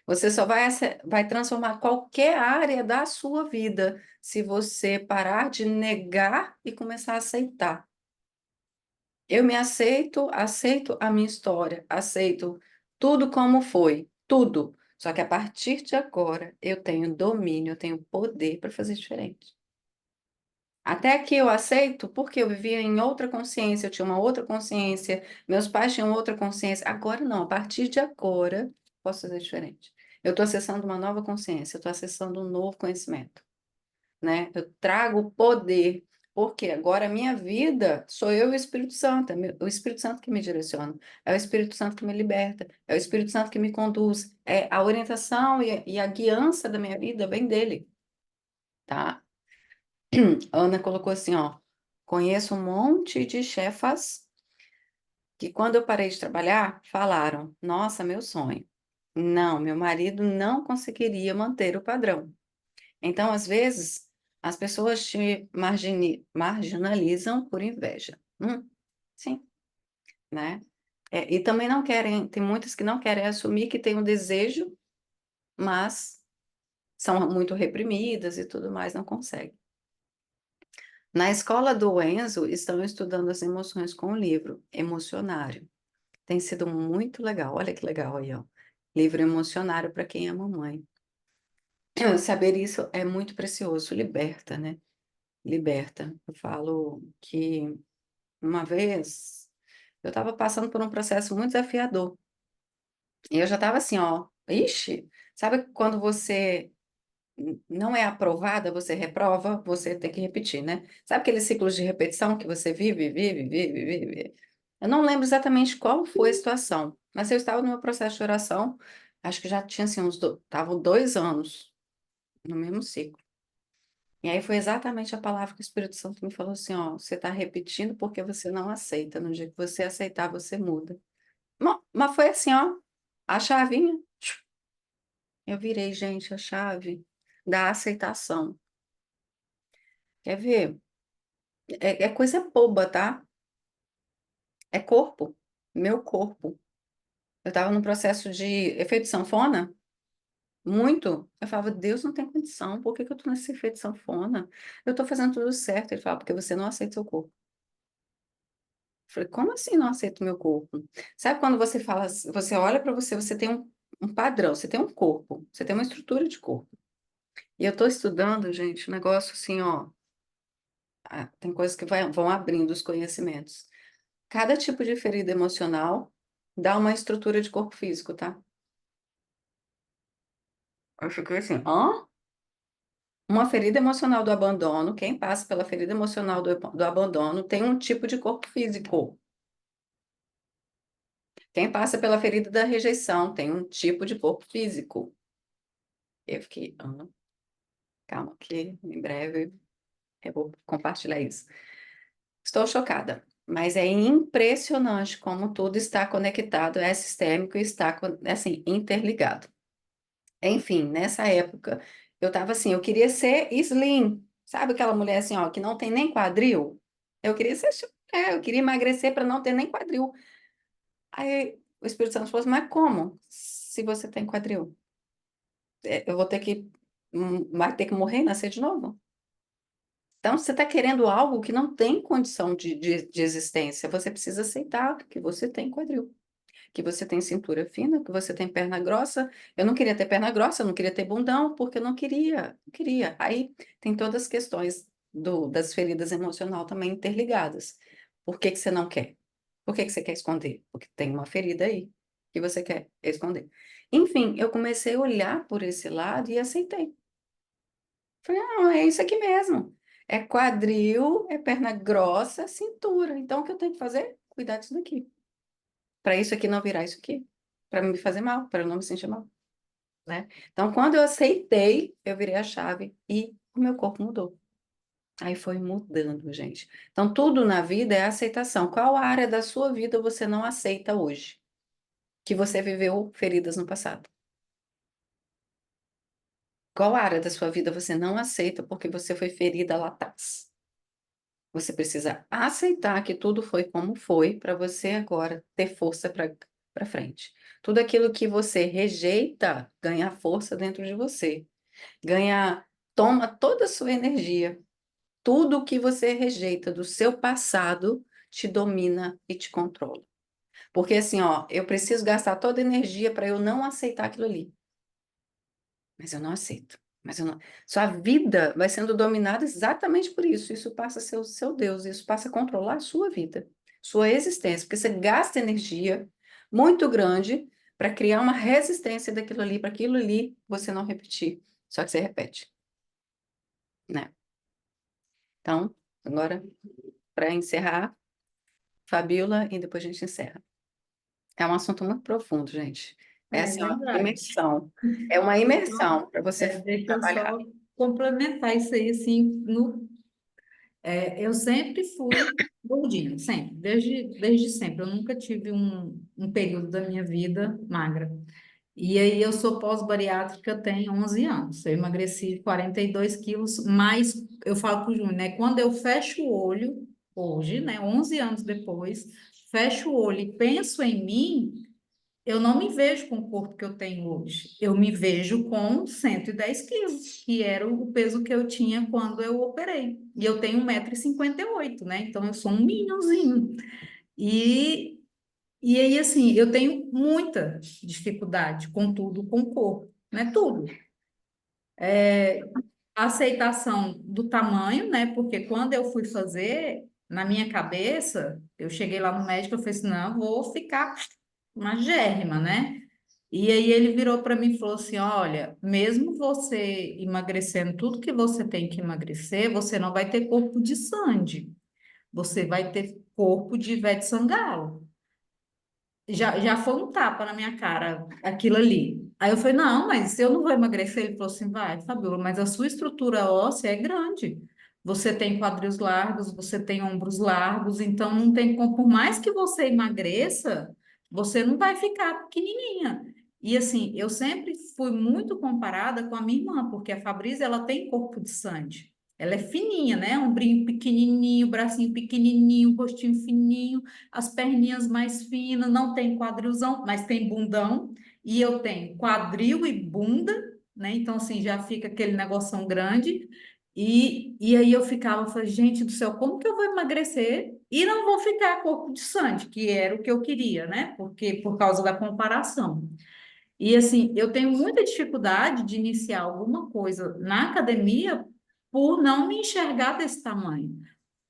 Você só vai transformar qualquer área da sua vida se você parar de negar e começar a aceitar. Eu me aceito, aceito a minha história, aceito tudo como foi, tudo. Só que a partir de agora eu tenho domínio, eu tenho poder para fazer diferente. Até que eu aceito, porque eu vivia em outra consciência, eu tinha uma outra consciência, meus pais tinham outra consciência. Agora não, a partir de agora, posso fazer diferente. Eu estou acessando uma nova consciência, eu estou acessando um novo conhecimento, né? Eu trago o poder, porque agora a minha vida sou eu e o Espírito Santo, o Espírito Santo que me direciona, é o Espírito Santo que me liberta, é o Espírito Santo que me conduz, é a orientação e a guiança da minha vida vem dele, tá? Ana colocou assim, ó, conheço um monte de chefas que quando eu parei de trabalhar, falaram, nossa, meu sonho. Não, meu marido não conseguiria manter o padrão. Então, às vezes, as pessoas te marginalizam por inveja. Sim, né? E também não querem, tem muitas que não querem assumir que têm um desejo, mas são muito reprimidas e tudo mais, não conseguem. Na escola do Enzo, estão estudando as emoções com o livro Emocionário. Tem sido muito legal. Olha que legal aí, ó. Livro emocionário para quem é mamãe. Saber isso é muito precioso, liberta, né? Liberta. Eu falo que uma vez eu estava passando por um processo muito desafiador. E eu já estava assim, ó. Ixi, sabe quando você não é aprovada, você reprova, você tem que repetir, né? Sabe aqueles ciclos de repetição que você vive, vive, vive, vive? Eu não lembro exatamente qual foi a situação, mas eu estava no meu processo de oração, acho que já tinha assim estavam 2 anos no mesmo ciclo. E aí foi exatamente a palavra que o Espírito Santo me falou assim, ó, você está repetindo porque você não aceita. No dia que você aceitar, você muda. Mas foi assim, ó, a chavinha. Eu virei, gente, a chave da aceitação. Quer ver? É coisa boba, tá? É corpo, meu corpo. Eu estava num processo de efeito sanfona, muito. Eu falava, Deus não tem condição, por que que eu estou nesse efeito sanfona? Eu estou fazendo tudo certo. Ele fala, porque você não aceita seu corpo. Eu falei, como assim não aceito meu corpo? Sabe quando você fala, você olha para você, você tem um padrão, você tem um corpo, você tem uma estrutura de corpo. E eu estou estudando, gente, um negócio assim, ó. Tem coisas que vão abrindo os conhecimentos. Cada tipo de ferida emocional dá uma estrutura de corpo físico, tá? Eu fiquei assim, hã? Uma ferida emocional do abandono, quem passa pela ferida emocional do abandono tem um tipo de corpo físico. Quem passa pela ferida da rejeição tem um tipo de corpo físico. Eu fiquei, calma, que em breve eu vou compartilhar isso. Estou chocada, mas é impressionante como tudo está conectado, é sistêmico e está, assim, interligado. Enfim, nessa época, eu estava assim, eu queria ser slim. Sabe aquela mulher assim, ó, que não tem nem quadril? Eu queria ser, eu queria emagrecer para não ter nem quadril. Aí o Espírito Santo falou assim, mas como? Se você tem quadril? Eu vou ter que, vai ter que morrer e nascer de novo? Então, você está querendo algo que não tem condição de existência. Você precisa aceitar que você tem quadril, que você tem cintura fina, que você tem perna grossa. Eu não queria ter perna grossa, eu não queria ter bundão, porque eu não queria, não queria. Aí tem todas as questões das feridas emocionais também interligadas. Por que que você não quer? Por que que você quer esconder? Porque tem uma ferida aí. que você quer esconder. Enfim, eu comecei a olhar por esse lado e aceitei. Falei, não, é isso aqui mesmo. É quadril, é perna grossa, cintura. Então, o que eu tenho que fazer? Cuidar disso daqui. Para isso aqui não virar isso aqui. Para me fazer mal, para eu não me sentir mal, né? Então, quando eu aceitei, eu virei a chave e o meu corpo mudou. Aí foi mudando, gente. Então, tudo na vida é aceitação. Qual área da sua vida você não aceita hoje? Que você viveu feridas no passado? Qual área da sua vida você não aceita porque você foi ferida lá atrás? Você precisa aceitar que tudo foi como foi para você agora ter força para frente. Tudo aquilo que você rejeita ganha força dentro de você. Ganha, toma toda a sua energia. Tudo que você rejeita do seu passado te domina e te controla. Porque assim, ó, eu preciso gastar toda a energia para eu não aceitar aquilo ali. Mas eu não aceito. Mas eu não... Sua vida vai sendo dominada exatamente por isso. Isso passa a ser o seu Deus, isso passa a controlar a sua vida, sua existência, porque você gasta energia muito grande para criar uma resistência daquilo ali, para aquilo ali você não repetir. Só que você repete, né? Então, agora, para encerrar, Fabiola, e depois a gente encerra. É um assunto muito profundo, gente. É É assim, ó, verdade. imersão. É uma imersão para você Deixa eu trabalhar. só complementar isso aí, assim, eu sempre fui gordinha, sempre, desde sempre. Eu nunca tive um período da minha vida magra. E aí eu sou pós-bariátrica tem 11 anos. Eu emagreci 42 quilos, mas eu falo para o Júnior, né? Quando eu fecho o olho, hoje, né? 11 anos depois, fecho o olho e penso em mim, eu não me vejo com o corpo que eu tenho hoje. Eu me vejo com 110 quilos, que era o peso que eu tinha quando eu operei. E eu tenho 1,58 m, né? Então eu sou um minhãozinho. E, e aí, assim, eu tenho muita dificuldade com tudo, com o corpo, né? Tudo. A aceitação do tamanho, né? Porque quando eu fui fazer, na minha cabeça, eu cheguei lá no médico, eu falei assim, não, eu vou ficar magérrima, né? E aí ele virou para mim e falou assim: olha, mesmo você emagrecendo tudo que você tem que emagrecer, você não vai ter corpo de Sandy, você vai ter corpo de Ivete Sangalo. Já foi um tapa na minha cara, aquilo ali. Aí eu falei, não, mas eu não vou emagrecer. Ele falou assim, vai, Fabiola, mas a sua estrutura óssea é grande. Você tem quadris largos, você tem ombros largos, então não tem como, por mais que você emagreça, você não vai ficar pequenininha. E assim, eu sempre fui muito comparada com a minha irmã, porque a Fabrícia, ela tem corpo de Sandy. Ela é fininha, né? Ombrinho pequenininho, bracinho pequenininho, rostinho fininho, as perninhas mais finas, não tem quadrilzão, mas tem bundão, e eu tenho quadril e bunda, né? Então, assim, já fica aquele negoção grande. E aí eu ficava, falei, gente do céu, como que eu vou emagrecer e não vou ficar corpo de Sandy, que era o que eu queria, né? Porque por causa da comparação. E assim, eu tenho muita dificuldade de iniciar alguma coisa na academia por não me enxergar desse tamanho.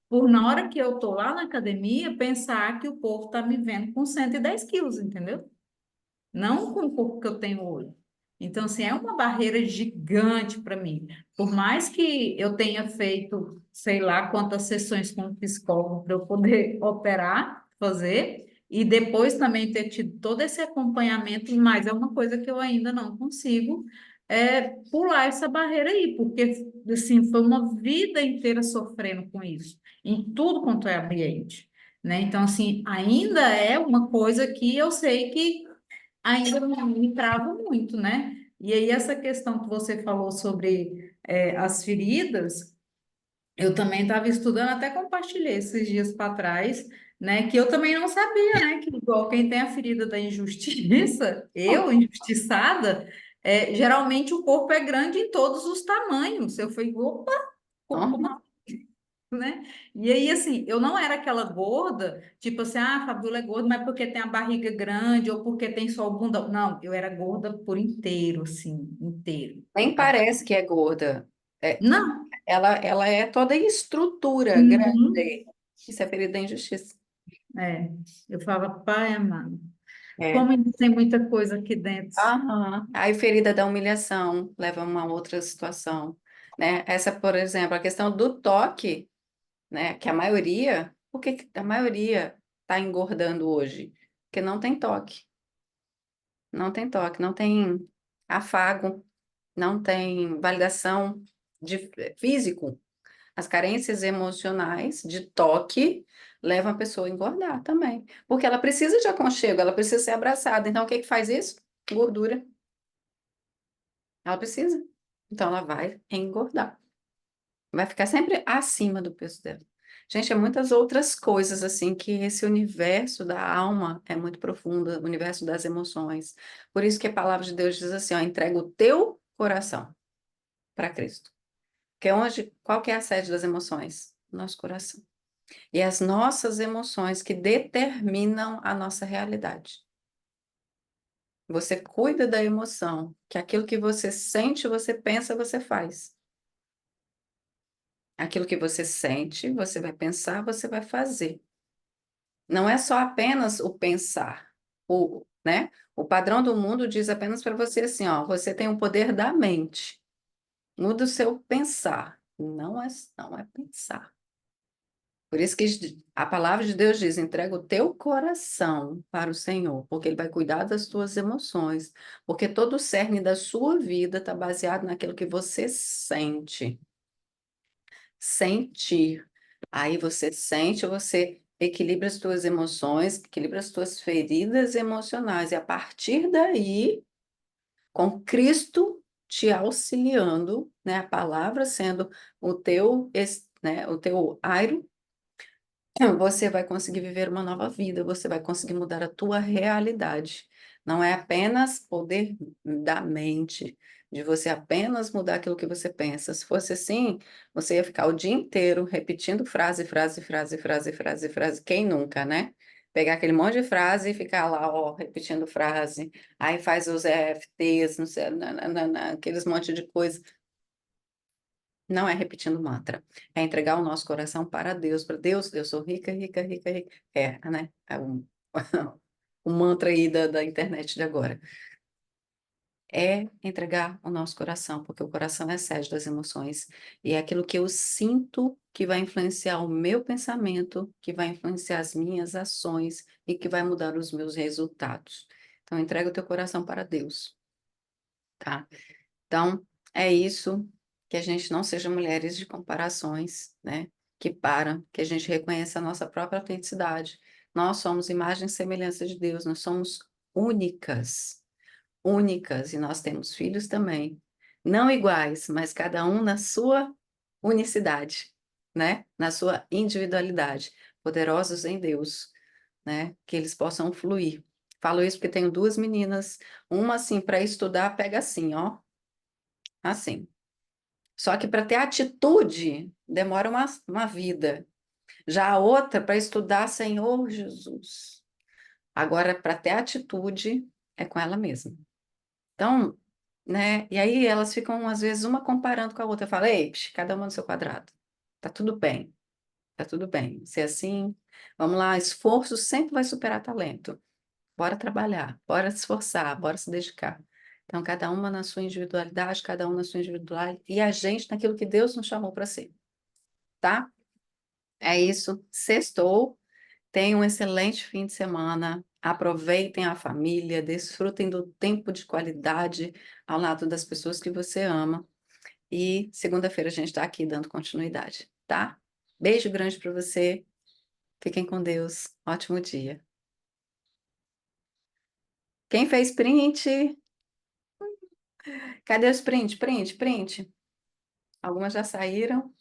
Por na hora que eu tô lá na academia, pensar que o povo tá me vendo com 110 quilos, entendeu? Não com o corpo que eu tenho hoje. Então, assim, é uma barreira gigante para mim. Por mais que eu tenha feito, sei lá, quantas sessões com o psicólogo para eu poder operar, fazer, e depois também ter tido todo esse acompanhamento, mas é uma coisa que eu ainda não consigo pular essa barreira aí, porque, assim, foi uma vida inteira sofrendo com isso, em tudo quanto é ambiente, né? Então, assim, ainda é uma coisa que eu sei que ainda me trava muito, né? E aí, essa questão que você falou sobre as feridas, eu também estava estudando, até compartilhei esses dias para trás, né? Que eu também não sabia, né? Que igual quem tem a ferida da injustiça, eu, injustiçada, geralmente o corpo é grande em todos os tamanhos. Eu falei, opa, como Uhum. né? E aí, assim, eu não era aquela gorda, tipo assim, ah, a Fabiola é gorda, mas porque tem a barriga grande ou porque tem só o bundão. Não, eu era gorda por inteiro, assim, inteiro. Nem parece que é gorda. É, Não. ela é toda em estrutura Uhum. grande. Isso é ferida da injustiça. É, eu falava, pai amado. É. Como ainda tem muita coisa aqui dentro. Aham. Aí ferida da humilhação leva a uma outra situação, né? Essa, por exemplo, a questão do toque, né? Que a maioria, por que que a maioria está engordando hoje? Porque não tem toque, não tem toque, não tem afago, não tem validação de físico. As carências emocionais de toque levam a pessoa a engordar também, porque ela precisa de aconchego, ela precisa ser abraçada. Então, o que que faz isso? Gordura. Ela precisa. Então, ela vai engordar. Vai ficar sempre acima do peso dela. Gente, é muitas outras coisas assim que esse universo da alma é muito profundo, o universo das emoções. Por isso que a palavra de Deus diz assim, ó, entrega o teu coração para Cristo. Que é onde, qual que é a sede das emoções? Nosso coração. E as nossas emoções que determinam a nossa realidade. Você cuida da emoção, que aquilo que você sente, você pensa, você faz. Aquilo que você sente, você vai pensar, você vai fazer. Não é só apenas o pensar, né? O padrão do mundo diz apenas para você assim, ó, você tem o poder da mente. Muda o seu pensar. Não é pensar. Por isso que a palavra de Deus diz: entrega o teu coração para o Senhor, porque Ele vai cuidar das tuas emoções, porque todo o cerne da sua vida está baseado naquilo que você sente. Sentir. Aí você sente, você equilibra as tuas emoções, equilibra as tuas feridas emocionais, e a partir daí, com Cristo te auxiliando, né, a palavra sendo o teu, né, o teu airo, você vai conseguir viver uma nova vida, você vai conseguir mudar a tua realidade. Não é apenas poder da mente, de você apenas mudar aquilo que você pensa. Se fosse assim, você ia ficar o dia inteiro repetindo frase, frase, frase, frase, frase, frase. Quem nunca, né? Pegar aquele monte de frase e ficar lá, ó, repetindo frase. Aí faz os EFTs, não sei, aqueles monte de coisa. Não é repetindo mantra, é entregar o nosso coração para Deus, eu sou rica, rica, rica, rica. É, né? É o mantra aí da internet de agora. É entregar o nosso coração, porque o coração é a sede das emoções. E é aquilo que eu sinto que vai influenciar o meu pensamento, que vai influenciar as minhas ações e que vai mudar os meus resultados. Então, entrega o teu coração para Deus, tá? Então, é isso, que a gente não seja mulheres de comparações, né? Que a gente reconheça a nossa própria autenticidade. Nós somos imagem e semelhança de Deus, nós somos únicas, únicas, e nós temos filhos também, não iguais, mas cada um na sua unicidade, né? Na sua individualidade, poderosos em Deus, né? Que eles possam fluir. Falo isso porque tenho duas meninas, uma assim, para estudar, pega assim, ó. Assim. Só que para ter atitude demora uma vida. Já a outra, para estudar, Senhor Jesus. Agora, para ter atitude, é com ela mesma. Então, né? E aí elas ficam, às vezes, uma comparando com a outra. Eu falo, ei, cada uma no seu quadrado. Tá tudo bem, tá tudo bem. Se é assim, vamos lá, esforço sempre vai superar talento. Bora trabalhar, bora se esforçar, bora se dedicar. Então, cada uma na sua individualidade, cada um na sua individualidade, e a gente naquilo que Deus nos chamou para ser, tá? É isso. Sextou. Tenham um excelente fim de semana. Aproveitem a família, desfrutem do tempo de qualidade ao lado das pessoas que você ama. E segunda-feira a gente está aqui dando continuidade, tá? Beijo grande para você. Fiquem com Deus. Ótimo dia. Quem fez print? Cadê os print? Print, print. Algumas já saíram.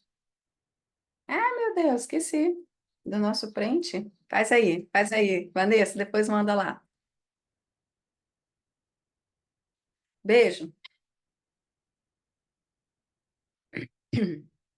Ah, meu Deus, esqueci do nosso print. Faz aí. Vanessa, depois manda lá. Beijo.